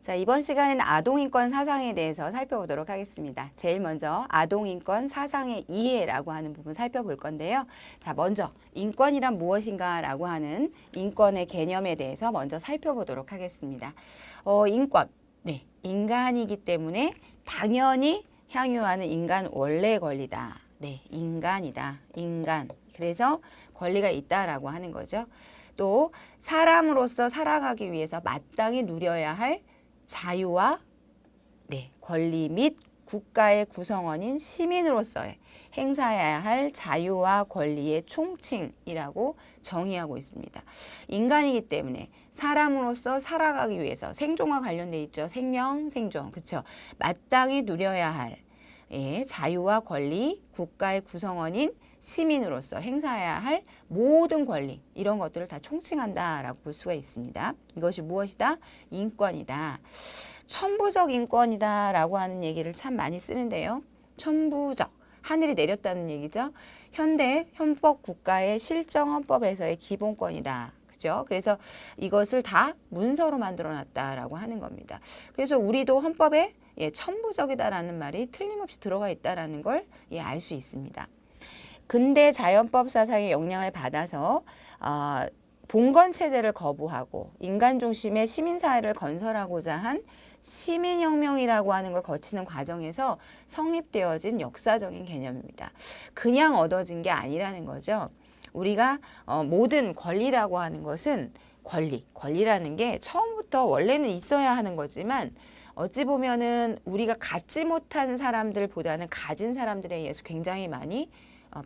자, 이번 시간에는 아동인권 사상에 대해서 살펴보도록 하겠습니다. 제일 먼저 아동인권 사상의 이해라고 하는 부분 살펴볼 건데요. 자, 먼저 인권이란 무엇인가 라고 하는 인권의 개념에 대해서 먼저 살펴보도록 하겠습니다. 인권, 네, 인간이기 때문에 당연히 향유하는 인간 원래 권리다. 네, 인간이다. 인간. 그래서 권리가 있다라고 하는 거죠. 또 사람으로서 살아가기 위해서 마땅히 누려야 할 자유와 권리 및 국가의 구성원인 시민으로서의 행사해야 할 자유와 권리의 총칭이라고 정의하고 있습니다. 인간이기 때문에 사람으로서 살아가기 위해서 생존과 관련돼 있죠. 생명, 생존, 그렇죠. 마땅히 누려야 할 자유와 권리, 국가의 구성원인 시민으로서 행사해야 할 모든 권리, 이런 것들을 다 총칭한다라고 볼 수가 있습니다. 이것이 무엇이다? 인권이다. 천부적 인권이다라고 하는 얘기를 참 많이 쓰는데요. 천부적, 하늘이 내렸다는 얘기죠. 현대 헌법 국가의 실정 헌법에서의 기본권이다. 그죠? 그래서 이것을 다 문서로 만들어 놨다라고 하는 겁니다. 그래서 우리도 헌법에 천부적이다라는 말이 틀림없이 들어가 있다라는 걸 알 수 있습니다. 근대 자연법 사상의 영향을 받아서 봉건 체제를 거부하고 인간 중심의 시민사회를 건설하고자 한 시민혁명이라고 하는 걸 거치는 과정에서 성립되어진 역사적인 개념입니다. 그냥 얻어진 게 아니라는 거죠. 우리가 모든 권리라고 하는 것은 권리라는 게 처음부터 원래는 있어야 하는 거지만 어찌 보면은 우리가 갖지 못한 사람들보다는 가진 사람들에 의해서 굉장히 많이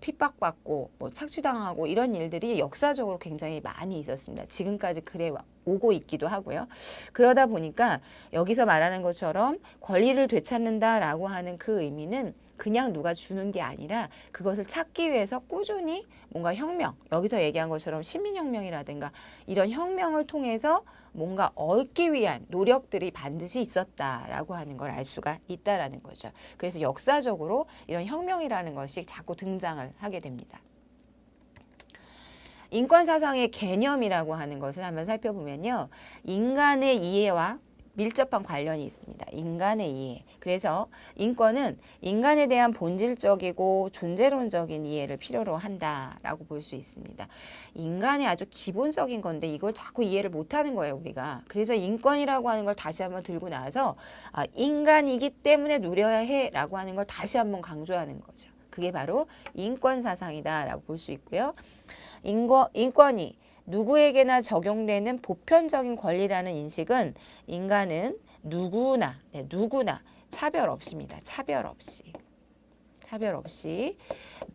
핍박받고 착취당하고 이런 일들이 역사적으로 굉장히 많이 있었습니다. 지금까지 그래 오고 있기도 하고요. 그러다 보니까 여기서 말하는 것처럼 권리를 되찾는다라고 하는 그 의미는 그냥 누가 주는 게 아니라 그것을 찾기 위해서 꾸준히 뭔가 혁명, 여기서 얘기한 것처럼 시민혁명이라든가 이런 혁명을 통해서 뭔가 얻기 위한 노력들이 반드시 있었다라고 하는 걸 알 수가 있다라는 거죠. 그래서 역사적으로 이런 혁명이라는 것이 자꾸 등장을 하게 됩니다. 인권사상의 개념이라고 하는 것을 한번 살펴보면요. 인간의 이해와 밀접한 관련이 있습니다. 인간의 이해. 그래서 인권은 인간에 대한 본질적이고 존재론적인 이해를 필요로 한다라고 볼 수 있습니다. 인간이 아주 기본적인 건데 이걸 자꾸 이해를 못하는 거예요, 우리가. 그래서 인권이라고 하는 걸 다시 한번 들고 나와서 인간이기 때문에 누려야 해라고 하는 걸 다시 한번 강조하는 거죠. 그게 바로 인권사상이다라고 볼 수 있고요. 인권이 누구에게나 적용되는 보편적인 권리라는 인식은 인간은 누구나 차별 없이입니다. 차별 없이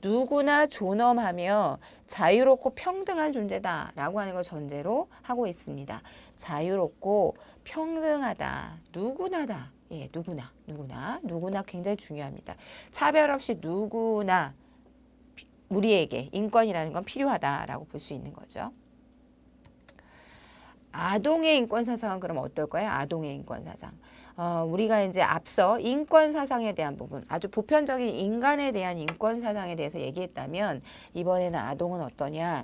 누구나 존엄하며 자유롭고 평등한 존재다라고 하는 걸 전제로 하고 있습니다. 자유롭고 평등하다. 누구나다. 누구나 굉장히 중요합니다. 차별 없이 누구나 우리에게 인권이라는 건 필요하다라고 볼 수 있는 거죠. 아동의 인권 사상은 그럼 어떨까요? 아동의 인권 사상. 우리가 이제 앞서 인권 사상에 대한 부분, 아주 보편적인 인간에 대한 인권 사상에 대해서 얘기했다면 이번에는 아동은 어떠냐?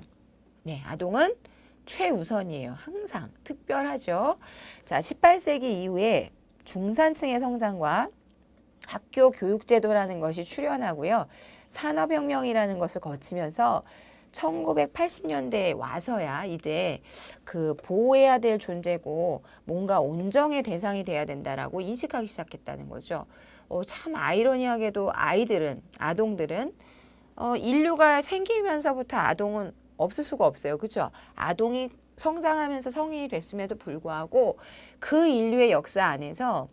네, 아동은 최우선이에요. 항상 특별하죠. 자, 18세기 이후에 중산층의 성장과 학교 교육제도라는 것이 출현하고요. 산업혁명이라는 것을 거치면서 1980년대에 와서야 이제 그 보호해야 될 존재고 뭔가 온정의 대상이 돼야 된다라고 인식하기 시작했다는 거죠. 참 아이러니하게도 아동들은 인류가 생기면서부터 아동은 없을 수가 없어요. 그렇죠? 아동이 성장하면서 성인이 됐음에도 불구하고 그 인류의 역사 안에서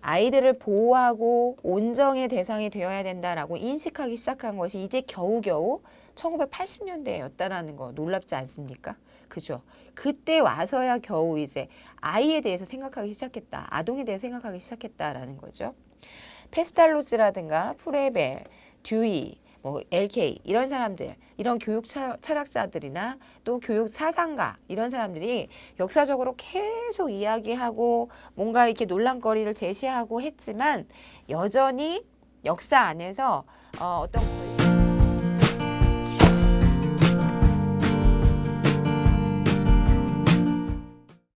아이들을 보호하고 온정의 대상이 되어야 된다라고 인식하기 시작한 것이 이제 겨우겨우 1980년대였다라는 거 놀랍지 않습니까? 그죠? 그때 와서야 겨우 이제 아이에 대해서 생각하기 시작했다. 아동에 대해서 생각하기 시작했다라는 거죠. 페스탈로스라든가 프레벨, 듀이, LK 이런 사람들, 이런 교육 철학자들이나 또 교육 사상가 이런 사람들이 역사적으로 계속 이야기하고 뭔가 이렇게 논란거리를 제시하고 했지만 여전히 역사 안에서 어떤